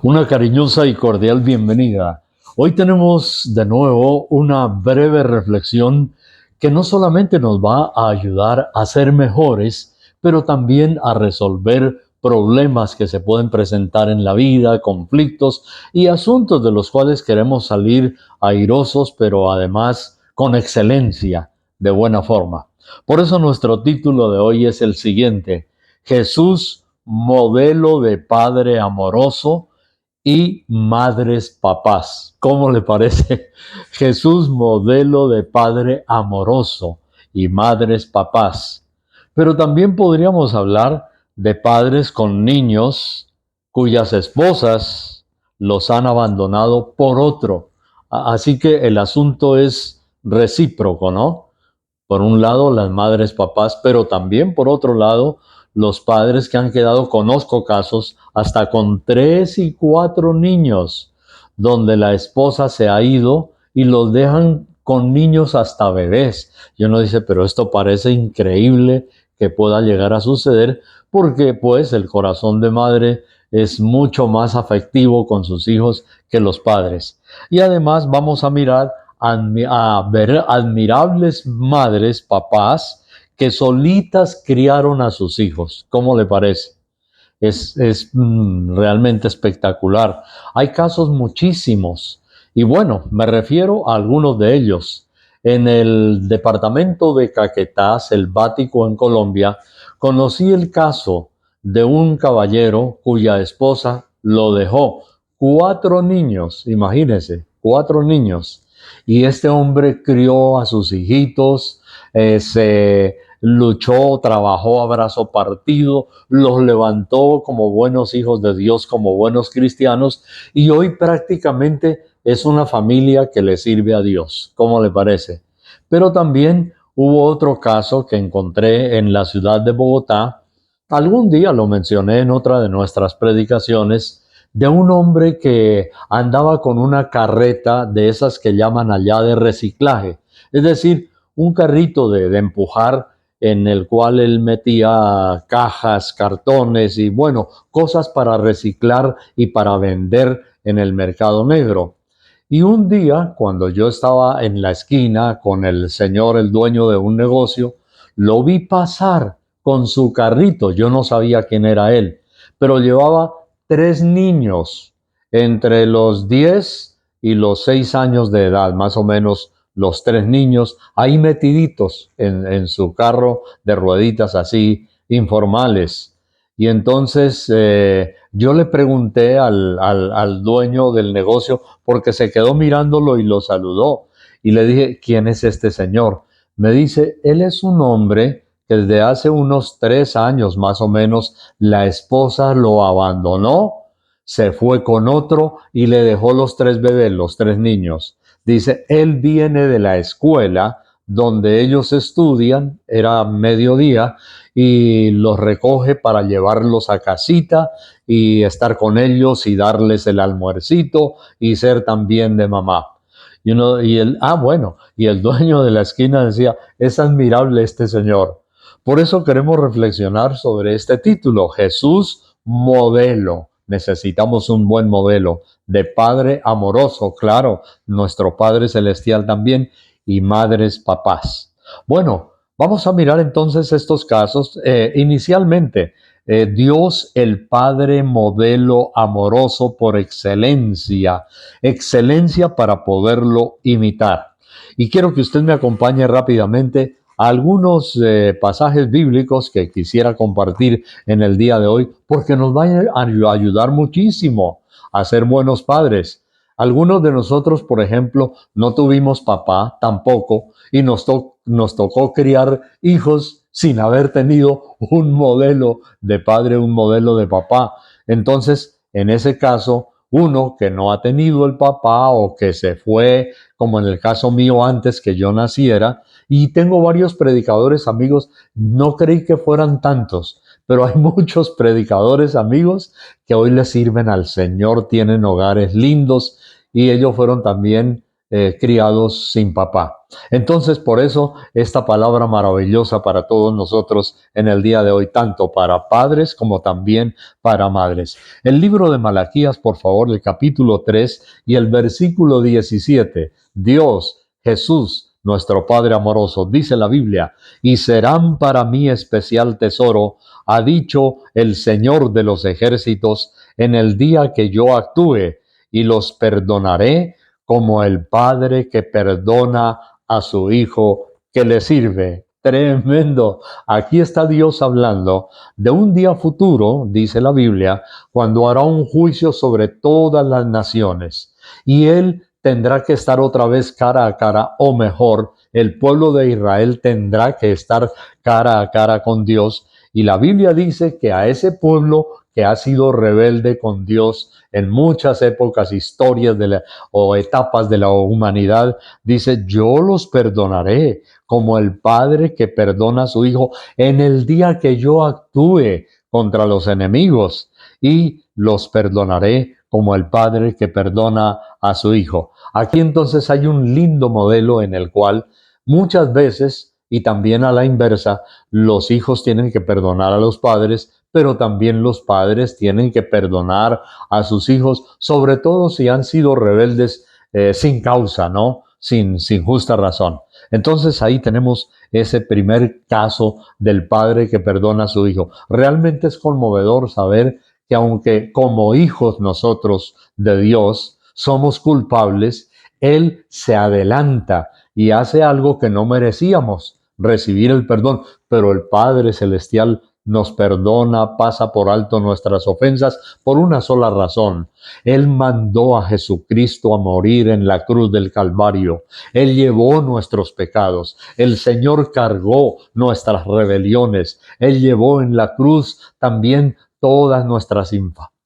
Una cariñosa y cordial bienvenida. Hoy tenemos de nuevo una breve reflexión que no solamente nos va a ayudar a ser mejores, pero también a resolver problemas que se pueden presentar en la vida, conflictos y asuntos de los cuales queremos salir airosos, pero además con excelencia, de buena forma. Por eso nuestro título de hoy es el siguiente: Jesús, modelo de padre amoroso y madres papás. ¿Cómo le parece? Jesús, modelo de padre amoroso y madres papás. Pero también podríamos hablar de padres con niños cuyas esposas los han abandonado por otro. Así que el asunto es recíproco, ¿no? Por un lado, las madres, papás, pero también por otro lado, los padres que han quedado, conozco casos, hasta con 3 y 4 niños, donde la esposa se ha ido y los dejan con niños hasta bebés. Y uno dice, pero esto parece increíble que pueda llegar a suceder, porque pues el corazón de madre es mucho más afectivo con sus hijos que los padres. Y además vamos a mirar a ver admirables madres, papás, que solitas criaron a sus hijos. ¿Cómo le parece? Es realmente espectacular. Hay casos muchísimos. Y bueno, me refiero a algunos de ellos. En el departamento de Caquetá, selvático en Colombia, conocí el caso de un caballero cuya esposa lo dejó. 4 niños, imagínense, 4 niños. Y este hombre crió a sus hijitos, se luchó, trabajó a brazo partido, los levantó como buenos hijos de Dios, como buenos cristianos, y hoy prácticamente es una familia que le sirve a Dios. ¿Cómo le parece? Pero también hubo otro caso que encontré en la ciudad de Bogotá. Algún día lo mencioné en otra de nuestras predicaciones, de un hombre que andaba con una carreta de esas que llaman allá de reciclaje, es decir, un carrito de empujar, en el cual él metía cajas, cartones y bueno, cosas para reciclar y para vender en el mercado negro. Y un día, cuando yo estaba en la esquina con el señor, el dueño de un negocio, lo vi pasar con su carrito. Yo no sabía quién era él, pero llevaba 3 niños entre los 10 y los 6 años de edad, más o menos los 3 niños ahí metiditos en su carro de rueditas así informales. Y entonces yo le pregunté al dueño del negocio, porque se quedó mirándolo y lo saludó. Y le dije, ¿quién es este señor? Me dice, él es un hombre que desde hace unos 3 años más o menos la esposa lo abandonó, se fue con otro y le dejó los 3 bebés, los 3 niños. Dice, él viene de la escuela donde ellos estudian, era mediodía, y los recoge para llevarlos a casita y estar con ellos y darles el almuercito y ser también de mamá. Bueno, y el dueño de la esquina decía, es admirable este señor. Por eso queremos reflexionar sobre este título, Jesús modelo. Necesitamos un buen modelo de padre amoroso, claro, nuestro Padre Celestial también, y madres, papás. Bueno, vamos a mirar entonces estos casos. Inicialmente, Dios el Padre modelo amoroso por excelencia, excelencia para poderlo imitar. Y quiero que usted me acompañe rápidamente a algunos pasajes bíblicos que quisiera compartir en el día de hoy, porque nos van a ayudar muchísimo a ser buenos padres. Algunos de nosotros, por ejemplo, no tuvimos papá tampoco y nos tocó criar hijos sin haber tenido un modelo de padre, un modelo de papá. Entonces, en ese caso, uno que no ha tenido el papá o que se fue, como en el caso mío antes que yo naciera, y tengo varios predicadores amigos, no creí que fueran tantos, pero hay muchos predicadores amigos que hoy le sirven al Señor, tienen hogares lindos y ellos fueron también criados sin papá. Entonces, por eso, esta palabra maravillosa para todos nosotros en el día de hoy, tanto para padres como también para madres. El libro de Malaquías, por favor, el capítulo 3 y el versículo 17. Dios, Jesús, nuestro Padre amoroso, dice la Biblia, y serán para mí especial tesoro, ha dicho el Señor de los ejércitos, en el día que yo actúe, y los perdonaré como el padre que perdona a su hijo que le sirve. Tremendo. Aquí está Dios hablando de un día futuro, dice la Biblia, cuando hará un juicio sobre todas las naciones. Y Él tendrá que estar otra vez cara a cara, o mejor, el pueblo de Israel tendrá que estar cara a cara con Dios. Y la Biblia dice que a ese pueblo que ha sido rebelde con Dios en muchas épocas, historias o etapas de la humanidad, dice, yo los perdonaré como el padre que perdona a su hijo en el día que yo actúe contra los enemigos, y los perdonaré como el padre que perdona a su hijo. Aquí entonces hay un lindo modelo en el cual muchas veces, y también a la inversa, los hijos tienen que perdonar a los padres, pero también los padres tienen que perdonar a sus hijos, sobre todo si han sido rebeldes sin causa, ¿no? Sin justa razón. Entonces ahí tenemos ese primer caso del padre que perdona a su hijo. Realmente es conmovedor saber que aunque como hijos nosotros de Dios somos culpables, Él se adelanta y hace algo que no merecíamos, recibir el perdón, pero el Padre Celestial nos perdona, pasa por alto nuestras ofensas por una sola razón. Él mandó a Jesucristo a morir en la cruz del Calvario. Él llevó nuestros pecados. El Señor cargó nuestras rebeliones. Él llevó en la cruz también todas nuestras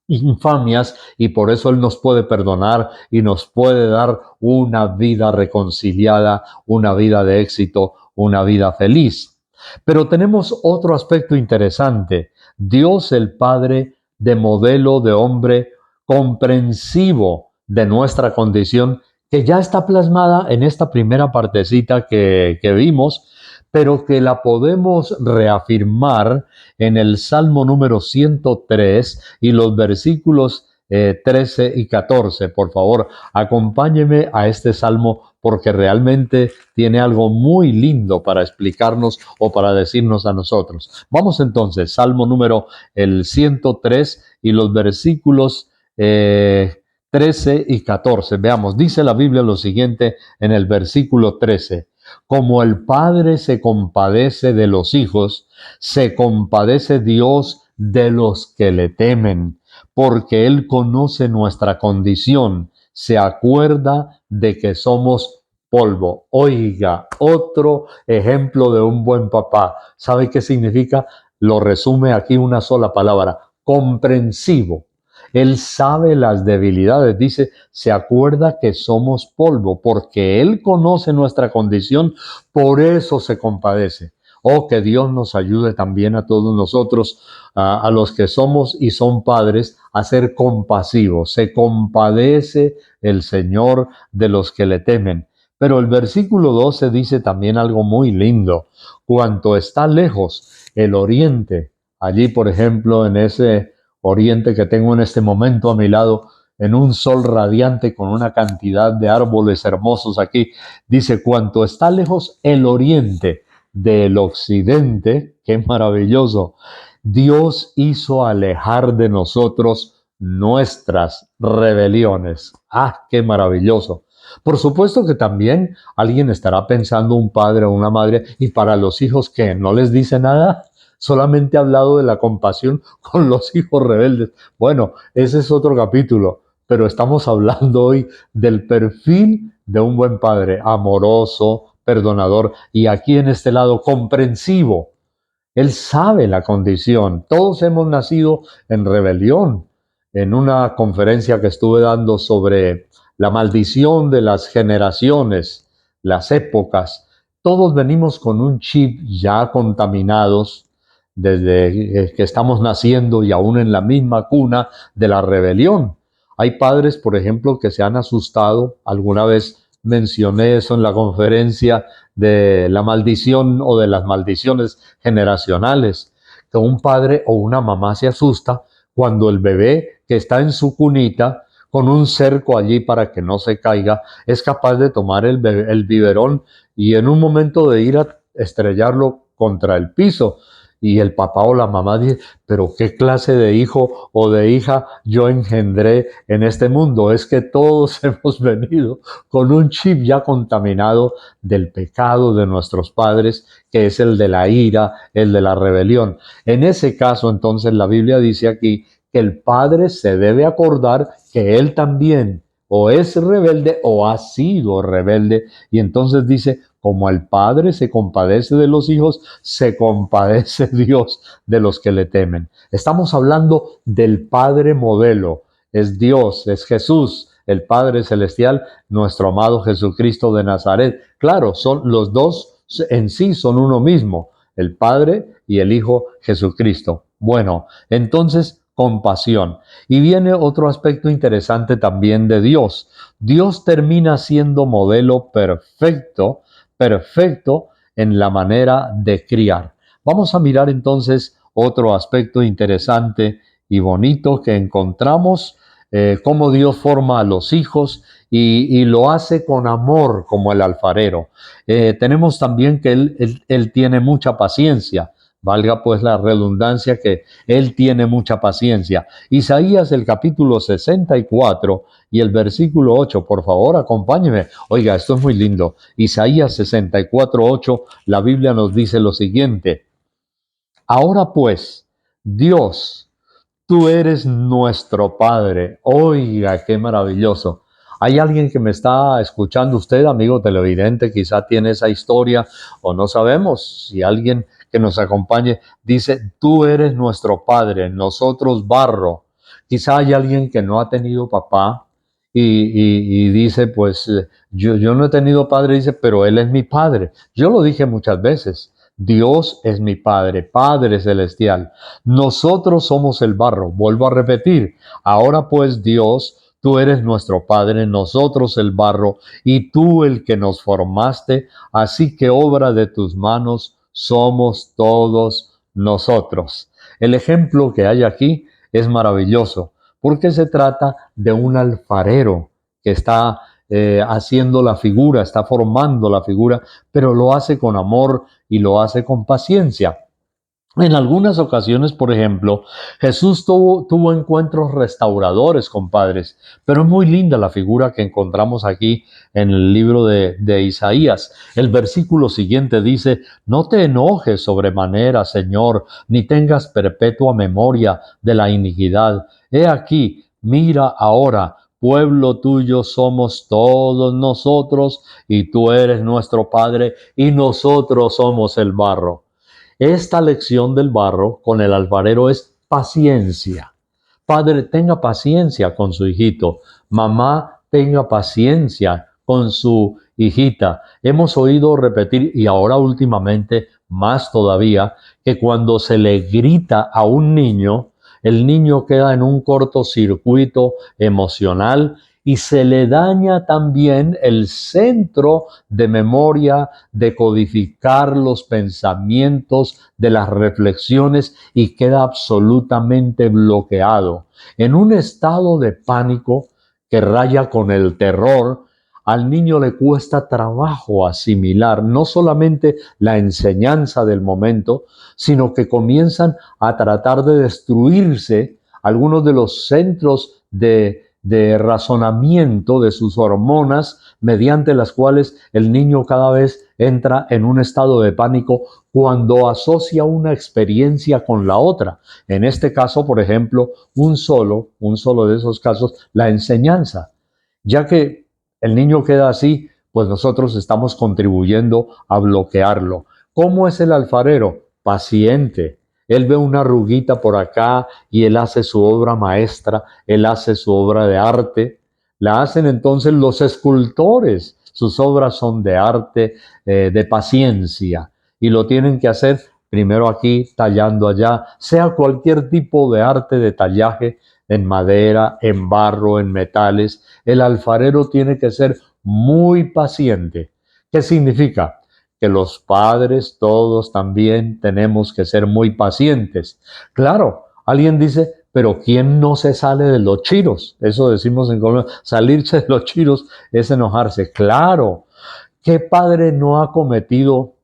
infamias, y por eso Él nos puede perdonar y nos puede dar una vida reconciliada, una vida de éxito, una vida feliz. Pero tenemos otro aspecto interesante. Dios el Padre, de modelo de hombre comprensivo de nuestra condición, que ya está plasmada en esta primera partecita que vimos, pero que la podemos reafirmar en el Salmo número 103 y los versículos 13 y 14. Por favor, acompáñeme a este salmo porque realmente tiene algo muy lindo para explicarnos o para decirnos a nosotros. Vamos entonces, Salmo número el 103 y los versículos 13 y 14. Veamos, dice la Biblia lo siguiente en el versículo 13. Como el Padre se compadece de los hijos, se compadece Dios de los que le temen, porque Él conoce nuestra condición, se acuerda de que somos polvo. Oiga, otro ejemplo de un buen papá. ¿Sabe qué significa? Lo resume aquí una sola palabra: comprensivo. Él sabe las debilidades, dice, se acuerda que somos polvo, porque Él conoce nuestra condición, por eso se compadece. Oh, que Dios nos ayude también a todos nosotros, a los que somos y son padres, a ser compasivos. Se compadece el Señor de los que le temen. Pero el versículo 12 dice también algo muy lindo. Cuanto está lejos el oriente, allí por ejemplo en ese oriente que tengo en este momento a mi lado, en un sol radiante con una cantidad de árboles hermosos aquí, dice, cuanto está lejos el oriente del occidente, qué maravilloso, Dios hizo alejar de nosotros nuestras rebeliones. Ah, qué maravilloso. Por supuesto que también alguien estará pensando, un padre o una madre, y para los hijos que no les dice nada, solamente ha hablado de la compasión con los hijos rebeldes. Bueno, ese es otro capítulo, pero estamos hablando hoy del perfil de un buen padre, amoroso, perdonador, y aquí en este lado comprensivo. Él sabe la condición. Todos hemos nacido en rebelión. En una conferencia que estuve dando sobre la maldición de las generaciones, las épocas, todos venimos con un chip ya contaminados desde que estamos naciendo y aún en la misma cuna de la rebelión. Hay padres, por ejemplo, que se han asustado alguna vez mencioné eso en la conferencia de la maldición o de las maldiciones generacionales, que un padre o una mamá se asusta cuando el bebé que está en su cunita, con un cerco allí para que no se caiga, es capaz de tomar el biberón y en un momento de ir a estrellarlo contra el piso. Y el papá o la mamá dice, pero ¿qué clase de hijo o de hija yo engendré en este mundo? Es que todos hemos venido con un chip ya contaminado del pecado de nuestros padres, que es el de la ira, el de la rebelión. En ese caso, entonces, la Biblia dice aquí que el padre se debe acordar que él también o es rebelde o ha sido rebelde, y entonces dice, como el padre se compadece de los hijos, se compadece Dios de los que le temen. Estamos hablando del Padre modelo, es Dios, es Jesús, el Padre celestial, nuestro amado Jesucristo de Nazaret. Claro, son los dos en sí son uno mismo, el Padre y el Hijo Jesucristo. Bueno, entonces compasión. Y viene otro aspecto interesante también de Dios. Dios termina siendo modelo perfecto en la manera de criar. Vamos a mirar entonces otro aspecto interesante y bonito que encontramos, cómo Dios forma a los hijos y lo hace con amor como el alfarero. Tenemos también que él tiene mucha paciencia. Valga pues la redundancia que Él tiene mucha paciencia. Isaías el capítulo 64 y el versículo 8, por favor, acompáñeme. Oiga, esto es muy lindo. Isaías 64, 8, la Biblia nos dice lo siguiente. Ahora pues, Dios, tú eres nuestro Padre. Oiga, qué maravilloso. Hay alguien que me está escuchando, usted, amigo televidente, quizá tiene esa historia o no sabemos. Si alguien que nos acompañe dice, tú eres nuestro Padre, nosotros barro. Quizá hay alguien que no ha tenido papá y dice, pues yo no he tenido padre, dice, pero Él es mi Padre. Yo lo dije muchas veces. Dios es mi Padre, Padre celestial. Nosotros somos el barro. Vuelvo a repetir. Ahora pues, Dios, tú eres nuestro Padre, nosotros el barro, y tú el que nos formaste, así que obra de tus manos somos todos nosotros. El ejemplo que hay aquí es maravilloso, porque se trata de un alfarero que está haciendo la figura, está formando la figura, pero lo hace con amor y lo hace con paciencia. En algunas ocasiones, por ejemplo, Jesús tuvo encuentros restauradores con padres, pero es muy linda la figura que encontramos aquí en el libro de Isaías. El versículo siguiente dice, no te enojes sobremanera, Señor, ni tengas perpetua memoria de la iniquidad. He aquí, mira ahora, pueblo tuyo somos todos nosotros, y tú eres nuestro Padre, y nosotros somos el barro. Esta lección del barro con el alfarero es paciencia. Padre, tenga paciencia con su hijito. Mamá, tenga paciencia con su hijita. Hemos oído repetir, y ahora últimamente más todavía, que cuando se le grita a un niño, el niño queda en un cortocircuito emocional y se le daña también el centro de memoria, de codificar los pensamientos, de las reflexiones, y queda absolutamente bloqueado. En un estado de pánico que raya con el terror, al niño le cuesta trabajo asimilar no solamente la enseñanza del momento, sino que comienzan a tratar de destruirse algunos de los centros de razonamiento de sus hormonas, mediante las cuales el niño cada vez entra en un estado de pánico cuando asocia una experiencia con la otra. En este caso, por ejemplo, un solo de esos casos, la enseñanza. Ya que el niño queda así, pues nosotros estamos contribuyendo a bloquearlo. ¿Cómo es el alfarero? Paciente. Él ve una arruguita por acá y él hace su obra maestra, él hace su obra de arte. La hacen entonces los escultores. Sus obras son de arte, de paciencia, y lo tienen que hacer primero aquí, tallando allá, sea cualquier tipo de arte de tallaje, en madera, en barro, en metales. El alfarero tiene que ser muy paciente. ¿Qué significa? Que los padres todos también tenemos que ser muy pacientes. Claro, alguien dice, pero ¿quién no se sale de los chiros? Eso decimos en Colombia, salirse de los chiros es enojarse. Claro, ¿qué padre no ha cometido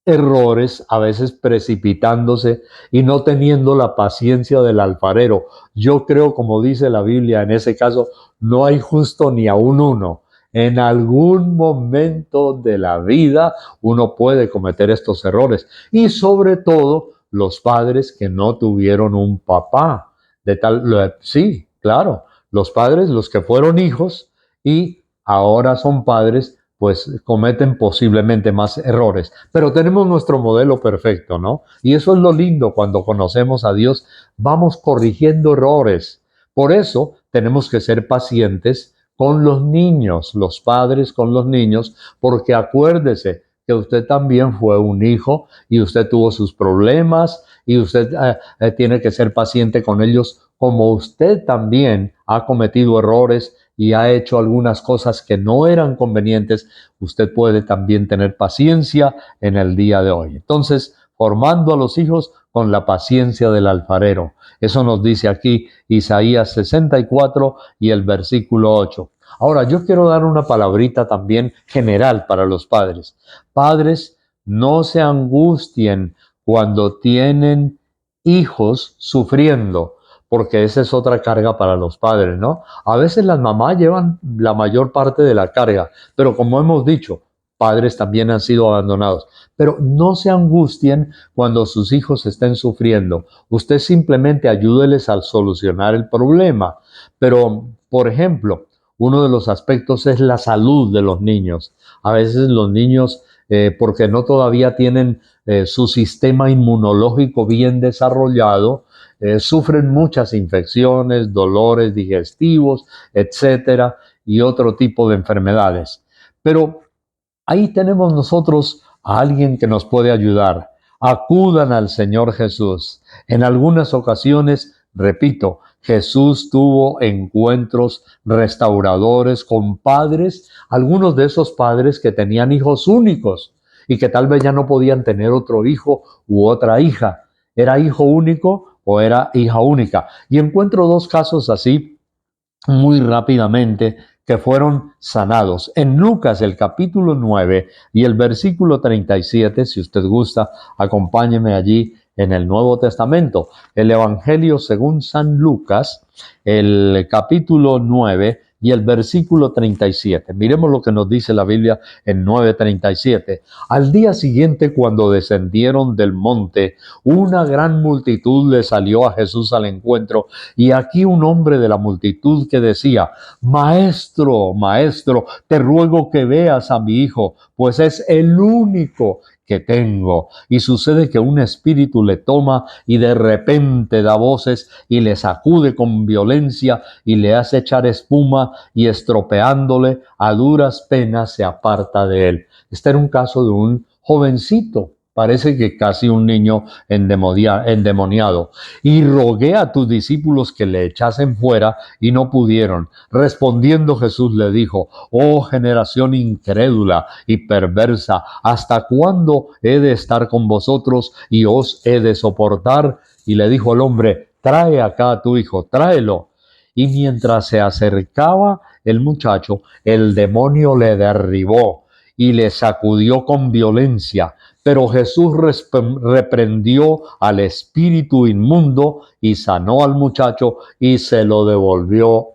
errores, a veces precipitándose y no teniendo la paciencia del alfarero? Yo creo, como dice la Biblia, en ese caso, no hay justo ni aun uno. En algún momento de la vida uno puede cometer estos errores. Y sobre todo los padres que no tuvieron un papá. Sí, claro, los padres, los que fueron hijos y ahora son padres, pues cometen posiblemente más errores. Pero tenemos nuestro modelo perfecto, ¿no? Y eso es lo lindo cuando conocemos a Dios, vamos corrigiendo errores. Por eso tenemos que ser pacientes con los niños, los padres con los niños, porque acuérdese que usted también fue un hijo y usted tuvo sus problemas y usted tiene que ser paciente con ellos como usted también ha cometido errores y ha hecho algunas cosas que no eran convenientes. Usted puede también tener paciencia en el día de hoy. Entonces, formando a los hijos con la paciencia del alfarero. Eso nos dice aquí Isaías 64 y el versículo 8. Ahora, yo quiero dar una palabrita también general para los padres. Padres, no se angustien cuando tienen hijos sufriendo, porque esa es otra carga para los padres, ¿no? A veces las mamás llevan la mayor parte de la carga, pero como hemos dicho, padres también han sido abandonados. Pero no se angustien cuando sus hijos estén sufriendo. Usted simplemente ayúdeles a solucionar el problema. Pero, por ejemplo, uno de los aspectos es la salud de los niños. A veces los niños, porque no todavía tienen su sistema inmunológico bien desarrollado, sufren muchas infecciones, dolores digestivos, etcétera, y otro tipo de enfermedades. Pero ahí tenemos nosotros a alguien que nos puede ayudar. Acudan al Señor Jesús. En algunas ocasiones, repito, Jesús tuvo encuentros restauradores con padres, algunos de esos padres que tenían hijos únicos y que tal vez ya no podían tener otro hijo u otra hija. ¿Era hijo único o era hija única? Y encuentro dos casos así muy rápidamente que fueron sanados. En Lucas, el capítulo 9 y el versículo 37, si usted gusta, acompáñeme allí en el Nuevo Testamento. El Evangelio según San Lucas, el capítulo 9 y el versículo 37. Miremos lo que nos dice la Biblia en 9:37. Al día siguiente, cuando descendieron del monte, una gran multitud le salió a Jesús al encuentro, y aquí un hombre de la multitud que decía: Maestro, maestro, te ruego que veas a mi hijo, pues es el único que tengo. Y sucede que un espíritu le toma y de repente da voces y le sacude con violencia y le hace echar espuma, y estropeándole a duras penas se aparta de él. Este era un caso de un jovencito, parece que casi un niño endemoniado. Y rogué a tus discípulos que le echasen fuera y no pudieron. Respondiendo Jesús le dijo: Oh generación incrédula y perversa, ¿hasta cuándo he de estar con vosotros y os he de soportar? Y le dijo al hombre: Trae acá a tu hijo, tráelo. Y mientras se acercaba el muchacho, el demonio le derribó y le sacudió con violencia. Pero Jesús reprendió al espíritu inmundo y sanó al muchacho y se lo devolvió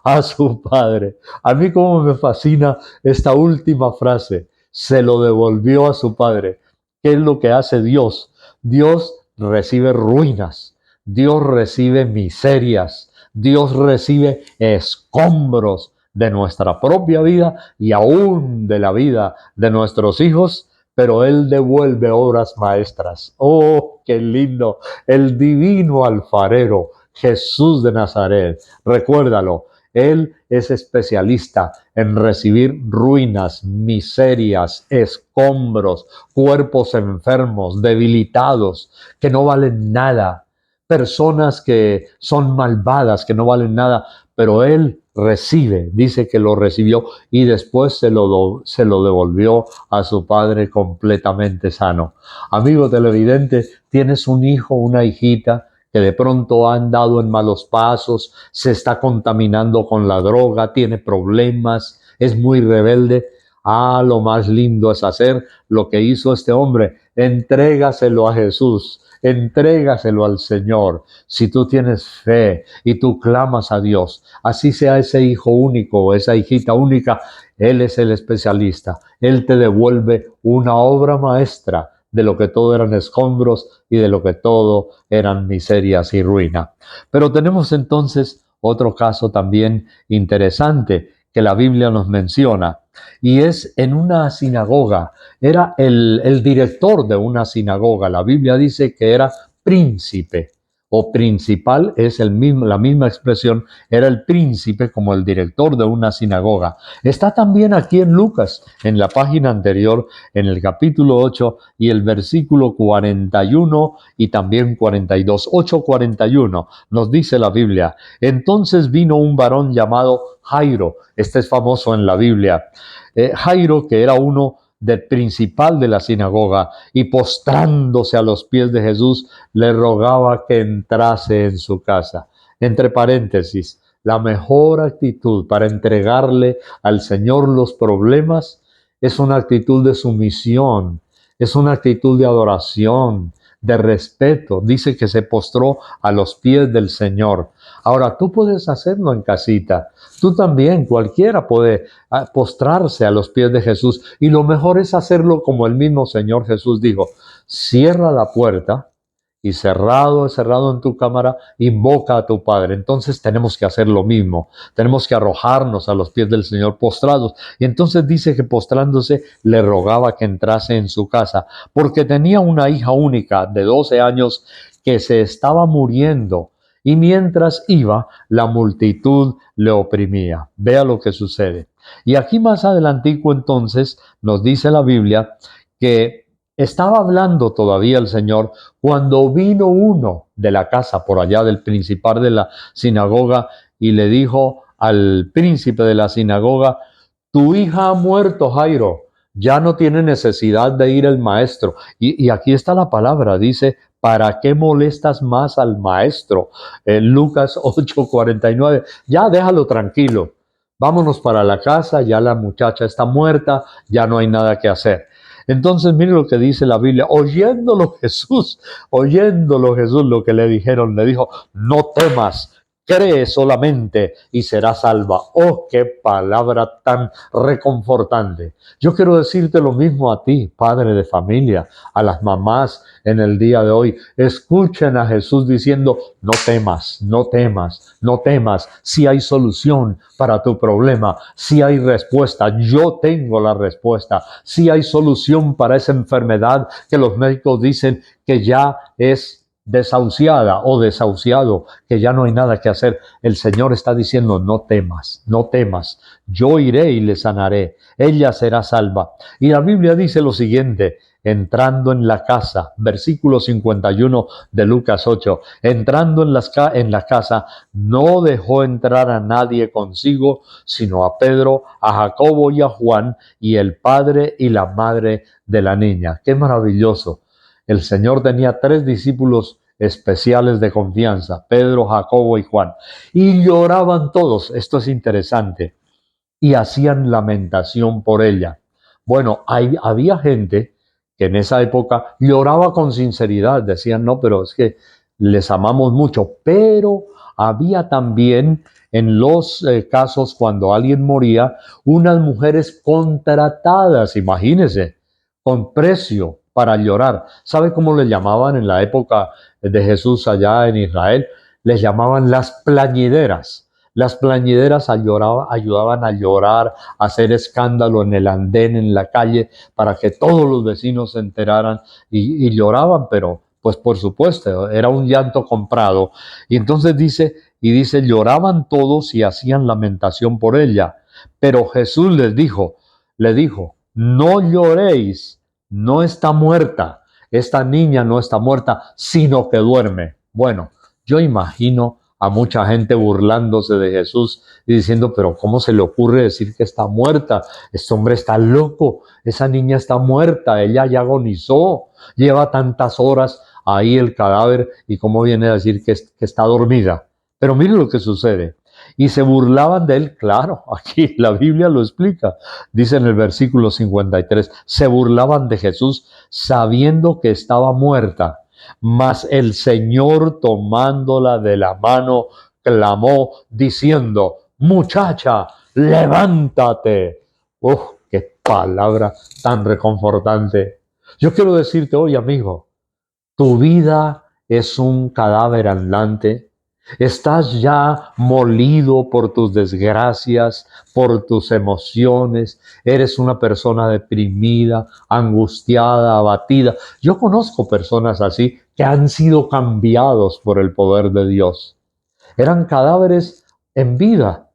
a su padre. A mí como me fascina esta última frase: se lo devolvió a su padre. ¿Qué es lo que hace Dios? Dios recibe ruinas, Dios recibe miserias, Dios recibe escombros de nuestra propia vida y aún de la vida de nuestros hijos, pero Él devuelve obras maestras. ¡Oh, qué lindo! El divino alfarero, Jesús de Nazaret. Recuérdalo, Él es especialista en recibir ruinas, miserias, escombros, cuerpos enfermos, debilitados, que no valen nada, personas que son malvadas, que no valen nada, pero Él dice que lo recibió y después se lo devolvió a su padre completamente sano. Amigo televidente, tienes un hijo, una hijita que de pronto ha andado en malos pasos, se está contaminando con la droga, tiene problemas, es muy rebelde. Lo más lindo es hacer lo que hizo este hombre, entrégaselo a Jesús, entrégaselo al Señor. Si tú tienes fe y tú clamas a Dios, así sea ese hijo único o esa hijita única, Él es el especialista. Él te devuelve una obra maestra de lo que todo eran escombros y de lo que todo eran miserias y ruina. Pero tenemos entonces otro caso también interesante que la Biblia nos menciona, y es en una sinagoga. Era el director de una sinagoga. La Biblia dice que era príncipe o principal, es la misma expresión, era el príncipe como el director de una sinagoga. Está también aquí en Lucas, en la página anterior, en el capítulo 8 y el versículo 41 y también 42, 8:41, nos dice la Biblia: entonces vino un varón llamado Jairo, este es famoso en la Biblia, Jairo, que era uno del principal de la sinagoga, y postrándose a los pies de Jesús, le rogaba que entrase en su casa. Entre paréntesis, la mejor actitud para entregarle al Señor los problemas es una actitud de sumisión, es una actitud de adoración, de respeto. Dice que se postró a los pies del Señor. Ahora, tú puedes hacerlo en casita. Tú también, cualquiera puede postrarse a los pies de Jesús. Y lo mejor es hacerlo como el mismo Señor Jesús dijo: cierra la puerta y cerrado en tu cámara, invoca a tu Padre. Entonces tenemos que hacer lo mismo. Tenemos que arrojarnos a los pies del Señor postrados. Y entonces dice que postrándose le rogaba que entrase en su casa, porque tenía una hija única de 12 años que se estaba muriendo. Y mientras iba, la multitud le oprimía. Vea lo que sucede. Y aquí más adelantico entonces nos dice la Biblia que estaba hablando todavía el Señor cuando vino uno de la casa por allá del principal de la sinagoga y le dijo al príncipe de la sinagoga: tu hija ha muerto, Jairo, ya no tiene necesidad de ir el maestro. Y aquí está la palabra, dice: ¿para qué molestas más al maestro? Lucas 8:49, ya déjalo tranquilo, vámonos para la casa, ya la muchacha está muerta, ya no hay nada que hacer. Entonces, mire lo que dice la Biblia: oyéndolo Jesús, lo que le dijeron, le dijo: no temas, cree solamente y será salva. Oh, qué palabra tan reconfortante. Yo quiero decirte lo mismo a ti, padre de familia, a las mamás en el día de hoy. Escuchen a Jesús diciendo: no temas, no temas, no temas. Si hay solución para tu problema, si hay respuesta, yo tengo la respuesta. Si hay solución para esa enfermedad que los médicos dicen que ya es desahuciada o desahuciado, que ya no hay nada que hacer, el Señor está diciendo: no temas, no temas, yo iré y le sanaré, ella será salva. Y la Biblia dice lo siguiente: entrando en la casa, versículo 51 de Lucas 8, entrando en la casa, no dejó entrar a nadie consigo, sino a Pedro, a Jacobo y a Juan, y el padre y la madre de la niña. ¡Qué maravilloso! El Señor tenía 3 discípulos especiales de confianza: Pedro, Jacobo y Juan. Y lloraban todos, esto es interesante, y hacían lamentación por ella. Bueno, había gente que en esa época lloraba con sinceridad, decían: no, pero es que les amamos mucho. Pero había también en los casos cuando alguien moría, unas mujeres contratadas, imagínense, con precio para llorar. ¿Sabe cómo le llamaban en la época de Jesús allá en Israel? Les llamaban las plañideras. Las plañideras ayudaban a llorar, a hacer escándalo en el andén, en la calle, para que todos los vecinos se enteraran y lloraban, pero pues por supuesto, era un llanto comprado. Y entonces dice, lloraban todos y hacían lamentación por ella. Pero Jesús le dijo, no lloréis, no está muerta, esta niña no está muerta, sino que duerme. Bueno, yo imagino a mucha gente burlándose de Jesús y diciendo, pero ¿cómo se le ocurre decir que está muerta? Este hombre está loco, esa niña está muerta, ella ya agonizó, lleva tantas horas ahí el cadáver y cómo viene a decir que está dormida. Pero mire lo que sucede. Y se burlaban de él, claro, aquí la Biblia lo explica. Dice en el versículo 53, se burlaban de Jesús sabiendo que estaba muerta. Mas el Señor tomándola de la mano, clamó diciendo, muchacha, levántate. Qué palabra tan reconfortante. Yo quiero decirte hoy, amigo, tu vida es un cadáver andante. Estás ya molido por tus desgracias, por tus emociones. Eres una persona deprimida, angustiada, abatida. Yo conozco personas así que han sido cambiados por el poder de Dios. Eran cadáveres en vida.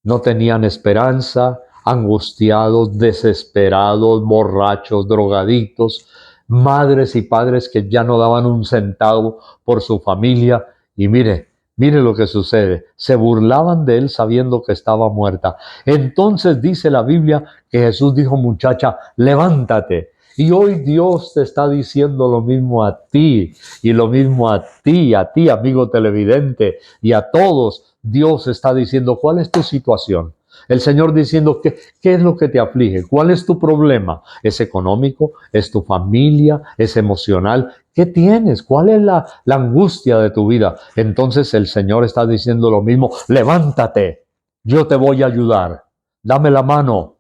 No tenían esperanza, angustiados, desesperados, borrachos, drogadictos, madres y padres que ya no daban un centavo por su familia. Y mire lo que sucede. Se burlaban de él sabiendo que estaba muerta. Entonces dice la Biblia que Jesús dijo, muchacha, levántate. Y hoy Dios te está diciendo lo mismo a ti, y lo mismo a ti, amigo televidente, y a todos. Dios está diciendo, ¿cuál es tu situación? El Señor diciendo, ¿qué es lo que te aflige? ¿Cuál es tu problema? ¿Es económico? ¿Es tu familia? ¿Es emocional? ¿Qué tienes? ¿Cuál es la angustia de tu vida? Entonces el Señor está diciendo lo mismo, levántate, yo te voy a ayudar, dame la mano.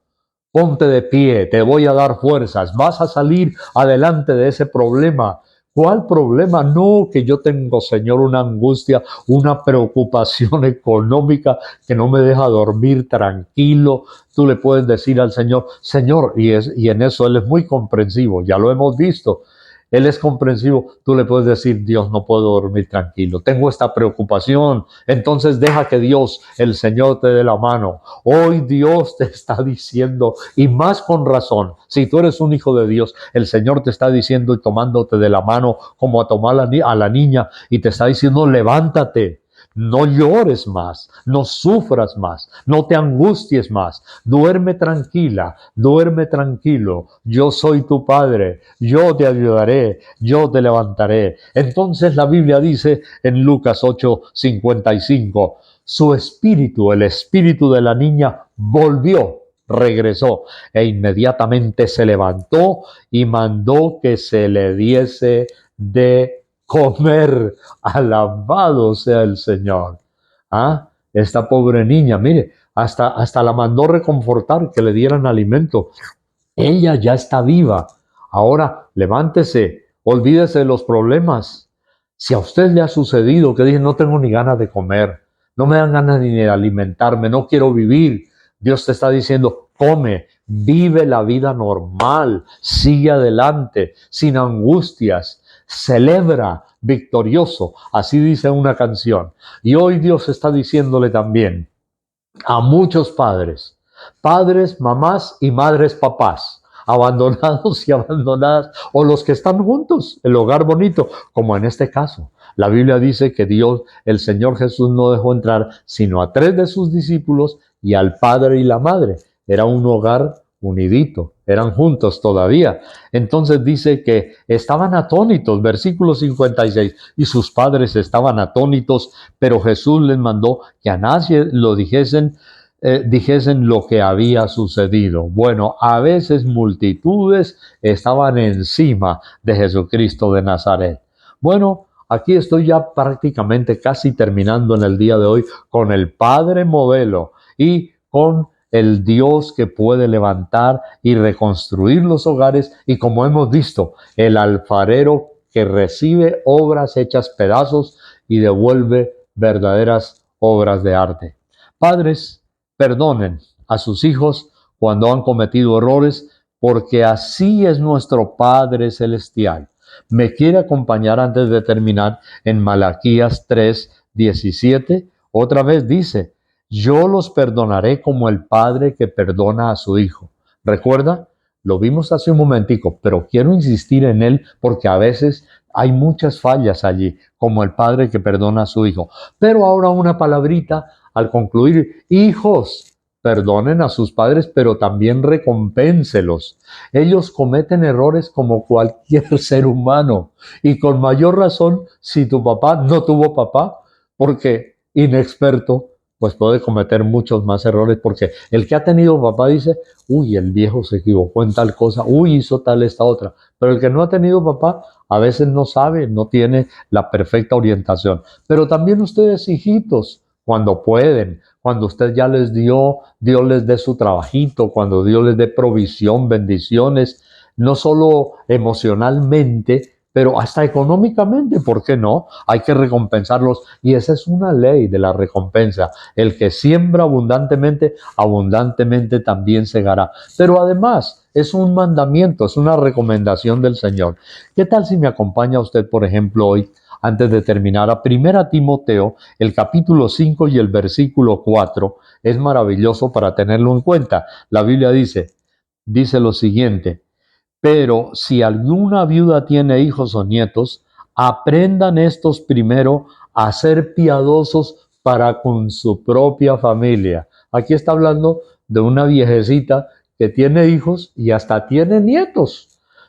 Ponte de pie, te voy a dar fuerzas, vas a salir adelante de ese problema. ¿Cuál problema? No, que yo tengo, Señor, una angustia, una preocupación económica que no me deja dormir tranquilo. Tú le puedes decir al Señor, Señor, y en eso Él es muy comprensivo, ya lo hemos visto. Él es comprensivo, tú le puedes decir, Dios, no puedo dormir tranquilo, tengo esta preocupación, entonces deja que Dios, el Señor, te dé la mano. Hoy Dios te está diciendo, y más con razón, si tú eres un hijo de Dios, el Señor te está diciendo y tomándote de la mano como a tomar a la niña y te está diciendo, levántate. No llores más, no sufras más, no te angusties más. Duerme tranquila, duerme tranquilo. Yo soy tu Padre, yo te ayudaré, yo te levantaré. Entonces la Biblia dice en Lucas 8:55, su espíritu, el espíritu de la niña, volvió, regresó e inmediatamente se levantó y mandó que se le diese de comer. Alabado sea el Señor. Esta pobre niña, mire, hasta la mandó reconfortar, que le dieran alimento. Ella ya está viva. Ahora levántese, olvídese de los problemas. Si a usted le ha sucedido que dice, no tengo ni ganas de comer, no me dan ganas ni de alimentarme, no quiero vivir, Dios te está diciendo, come, vive la vida normal, sigue adelante, sin angustias, celebra victorioso. Así dice una canción. Y hoy Dios está diciéndole también a muchos padres, padres, mamás y madres, papás, abandonados y abandonadas, o los que están juntos, el hogar bonito, como en este caso. La Biblia dice que Dios, el Señor Jesús, no dejó entrar sino a 3 de sus discípulos y al padre y la madre. Era un hogar unidito, eran juntos todavía. Entonces dice que estaban atónitos, versículo 56, y sus padres estaban atónitos, pero Jesús les mandó que a nadie lo dijesen lo que había sucedido. Bueno, a veces multitudes estaban encima de Jesucristo de Nazaret. Bueno, aquí estoy ya prácticamente casi terminando en el día de hoy con el Padre modelo y con el Dios que puede levantar y reconstruir los hogares, y como hemos visto, el alfarero que recibe obras hechas pedazos y devuelve verdaderas obras de arte. Padres, perdonen a sus hijos cuando han cometido errores, porque así es nuestro Padre Celestial. Me quiere acompañar antes de terminar en Malaquías 3:17. Otra vez dice, yo los perdonaré como el padre que perdona a su hijo. ¿Recuerda? lo vimos hace un momentico, pero quiero insistir en él porque a veces hay muchas fallas allí, como el padre que perdona a su hijo. Pero ahora una palabrita al concluir: hijos, perdonen a sus padres, pero también recompénselos. Ellos cometen errores como cualquier ser humano, y con mayor razón si tu papá no tuvo papá, porque inexperto pues puede cometer muchos más errores, porque el que ha tenido papá dice: uy, el viejo se equivocó en tal cosa, uy, hizo tal esta otra. Pero el que no ha tenido papá a veces no sabe, no tiene la perfecta orientación. Pero también ustedes, hijitos, cuando pueden, cuando usted ya les dio, Dios les dé su trabajito, cuando Dios les dé provisión, bendiciones, no solo emocionalmente, pero hasta económicamente, ¿por qué no? Hay que recompensarlos, y esa es una ley de la recompensa. El que siembra abundantemente, abundantemente también segará. Pero además es un mandamiento, es una recomendación del Señor. ¿Qué tal si me acompaña usted, por ejemplo, hoy, antes de terminar, a 1 Timoteo, el capítulo 5 y el versículo 4? Es maravilloso para tenerlo en cuenta. La Biblia dice lo siguiente: pero si alguna viuda tiene hijos o nietos, aprendan estos primero a ser piadosos para con su propia familia. Aquí está hablando de una viejecita que tiene hijos y hasta tiene nietos.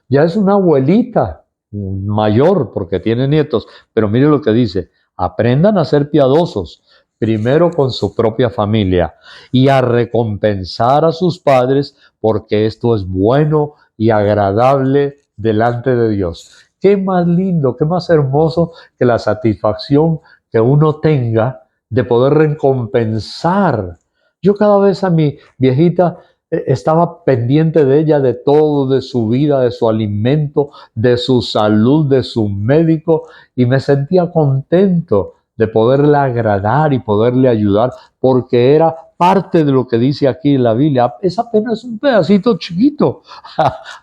Ya es una abuelita mayor porque tiene nietos. Pero mire lo que dice: aprendan a ser piadosos primero con su propia familia y a recompensar a sus padres, porque esto es bueno y agradable delante de Dios. Qué más lindo, qué más hermoso que la satisfacción que uno tenga de poder recompensar. Yo cada vez a mi viejita estaba pendiente de ella, de todo, de su vida, de su alimento, de su salud, de su médico, y me sentía contento de poderle agradar y poderle ayudar, porque era parte de lo que dice aquí en la Biblia. Es apenas un pedacito chiquito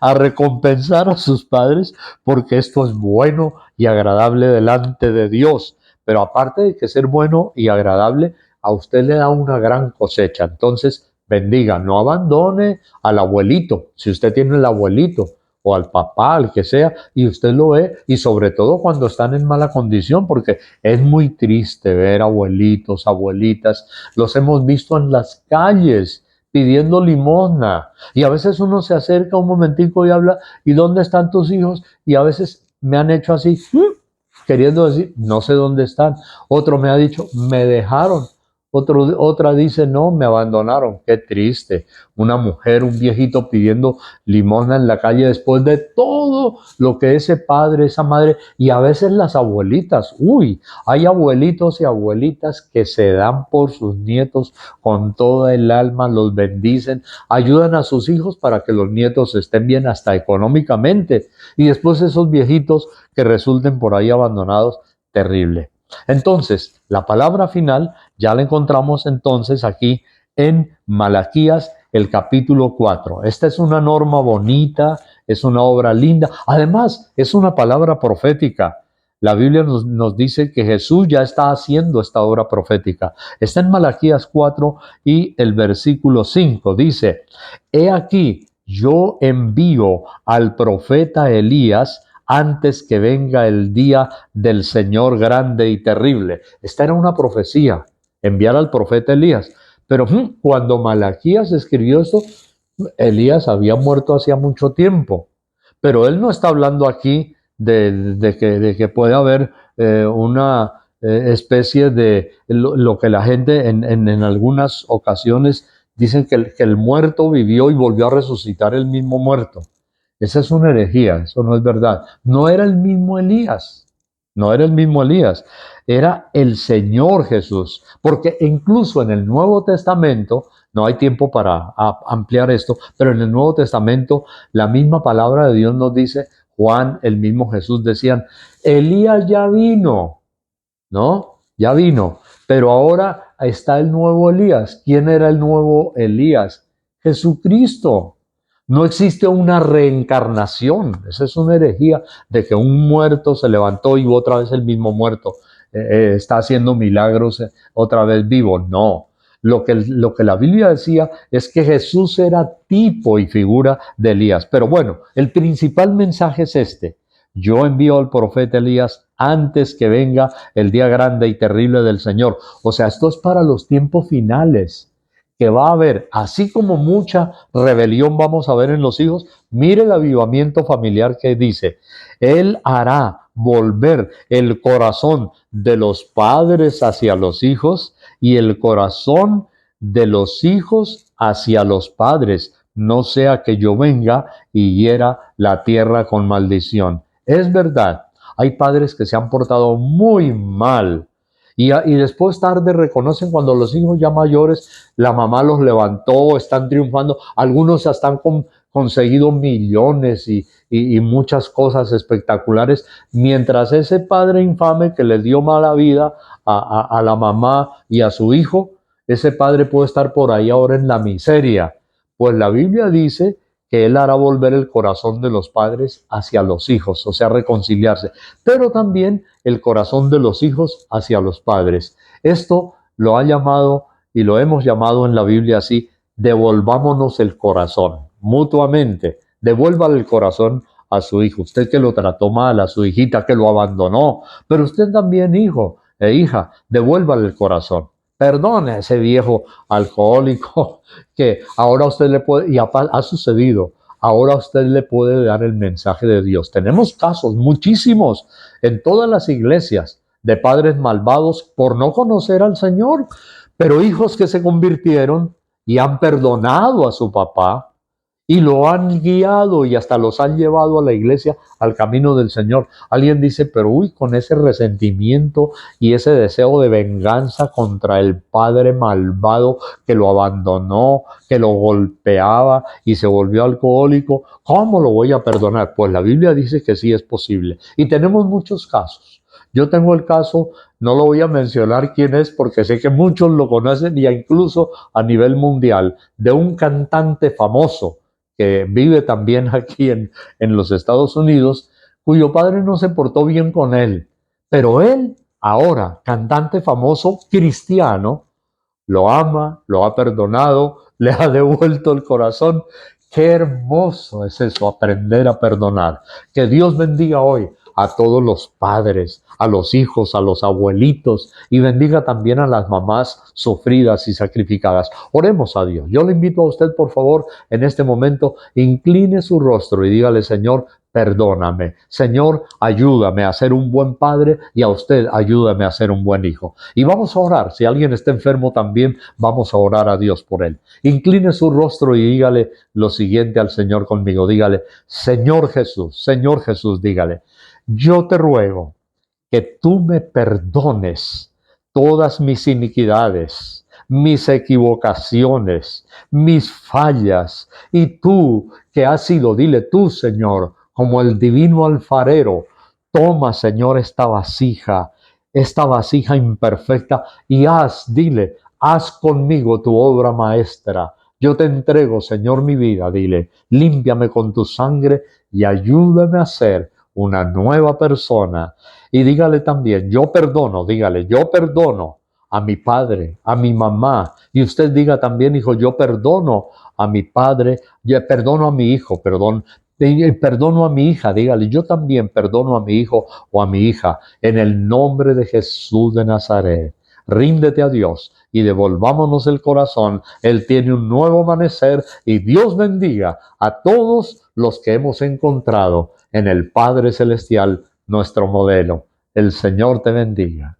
a recompensar a sus padres, porque esto es bueno y agradable delante de Dios. Pero aparte de que ser bueno y agradable, a usted le da una gran cosecha. Entonces, bendiga, no abandone al abuelito. Si usted tiene el abuelito o al papá, al que sea, y usted lo ve, y sobre todo cuando están en mala condición, porque es muy triste ver abuelitos, abuelitas, los hemos visto en las calles pidiendo limosna, y a veces uno se acerca un momentico y habla: ¿y dónde están tus hijos? Y a veces me han hecho así, queriendo decir, no sé dónde están. Otro me ha dicho, me dejaron. Otra dice, no, me abandonaron. Qué triste. Una mujer, un viejito pidiendo limosna en la calle después de todo lo que ese padre, esa madre, y a veces las abuelitas. Uy, hay abuelitos y abuelitas que se dan por sus nietos con toda el alma, los bendicen, ayudan a sus hijos para que los nietos estén bien hasta económicamente. Y después esos viejitos que resulten por ahí abandonados, terrible. Entonces, la palabra final ya la encontramos entonces aquí en Malaquías, el capítulo 4. Esta es una norma bonita, es una obra linda. Además, es una palabra profética. La Biblia nos dice que Jesús ya está haciendo esta obra profética. Está en Malaquías 4 y el versículo 5. Dice: he aquí, yo envío al profeta Elías antes que venga el día del Señor grande y terrible. Esta era una profecía, enviar al profeta Elías. Pero cuando Malaquías escribió esto, Elías había muerto hacía mucho tiempo. Pero él no está hablando aquí de que puede haber una especie de lo que la gente en algunas ocasiones dicen que el muerto vivió y volvió a resucitar el mismo muerto. Esa es una herejía, eso no es verdad. No era el mismo Elías, no era el mismo Elías, era el Señor Jesús. Porque incluso en el Nuevo Testamento, no hay tiempo para ampliar esto, pero en el Nuevo Testamento la misma palabra de Dios nos dice, Juan, el mismo Jesús decían, Elías ya vino, ¿no? Ya vino, pero ahora está el nuevo Elías. ¿Quién era el nuevo Elías? Jesucristo. No existe una reencarnación. Esa es una herejía de que un muerto se levantó y otra vez el mismo muerto está haciendo milagros otra vez vivo. No. Lo que la Biblia decía es que Jesús era tipo y figura de Elías. Pero bueno, el principal mensaje es este. Yo envío al profeta Elías antes que venga el día grande y terrible del Señor. O sea, esto es para los tiempos finales, que va a haber, así como mucha rebelión vamos a ver en los hijos. Mire el avivamiento familiar que dice, Él hará volver el corazón de los padres hacia los hijos y el corazón de los hijos hacia los padres, no sea que yo venga y hiera la tierra con maldición. Es verdad, hay padres que se han portado muy mal y después tarde reconocen cuando los hijos ya mayores, la mamá los levantó, están triunfando, algunos hasta han conseguido millones y muchas cosas espectaculares, mientras ese padre infame que le dio mala vida a la mamá y a su hijo, ese padre puede estar por ahí ahora en la miseria. Pues la Biblia dice que Él hará volver el corazón de los padres hacia los hijos, o sea, reconciliarse, pero también el corazón de los hijos hacia los padres. Esto lo ha llamado y lo hemos llamado en la Biblia así, devolvámonos el corazón, mutuamente, devuélvale el corazón a su hijo, usted que lo trató mal, a su hijita que lo abandonó, pero usted también, hijo e hija, devuélvale el corazón. Perdone a ese viejo alcohólico que ahora usted le puede, y ha sucedido, ahora usted le puede dar el mensaje de Dios. Tenemos casos, muchísimos, en todas las iglesias, de padres malvados por no conocer al Señor, pero hijos que se convirtieron y han perdonado a su papá y lo han guiado y hasta los han llevado a la iglesia, al camino del Señor. Alguien dice, pero uy, con ese resentimiento y ese deseo de venganza contra el padre malvado que lo abandonó, que lo golpeaba y se volvió alcohólico, ¿cómo lo voy a perdonar? Pues la Biblia dice que sí es posible. Y tenemos muchos casos. Yo tengo el caso, no lo voy a mencionar quién es porque sé que muchos lo conocen y incluso a nivel mundial, de un cantante famoso que vive también aquí en los Estados Unidos, cuyo padre no se portó bien con él. Pero él, ahora, cantante famoso cristiano, lo ama, lo ha perdonado, le ha devuelto el corazón. Qué hermoso es eso, aprender a perdonar. Que Dios bendiga hoy a todos los padres, a los hijos, a los abuelitos y bendiga también a las mamás sufridas y sacrificadas. Oremos a Dios. Yo le invito a usted, por favor, en este momento, incline su rostro y dígale, Señor, perdóname. Señor, ayúdame a ser un buen padre y a usted ayúdame a ser un buen hijo. Y vamos a orar. Si alguien está enfermo también, vamos a orar a Dios por él. Incline su rostro y dígale lo siguiente al Señor conmigo. Dígale, Señor Jesús, dígale, yo te ruego que tú me perdones todas mis iniquidades, mis equivocaciones, mis fallas. Y tú que has sido, dile tú, Señor, como el divino alfarero, toma, Señor, esta vasija imperfecta y dile, haz conmigo tu obra maestra. Yo te entrego, Señor, mi vida, dile, límpiame con tu sangre y ayúdame a ser una nueva persona. Y dígale también, yo perdono, dígale, yo perdono a mi padre, a mi mamá. Y usted diga también, hijo, yo perdono a mi padre, yo perdono a mi hijo, perdono a mi hija, dígale, yo también perdono a mi hijo o a mi hija, en el nombre de Jesús de Nazaret. Ríndete a Dios y devolvámonos el corazón. Él tiene un nuevo amanecer y Dios bendiga a todos los que hemos encontrado en el Padre Celestial, nuestro modelo. El Señor te bendiga.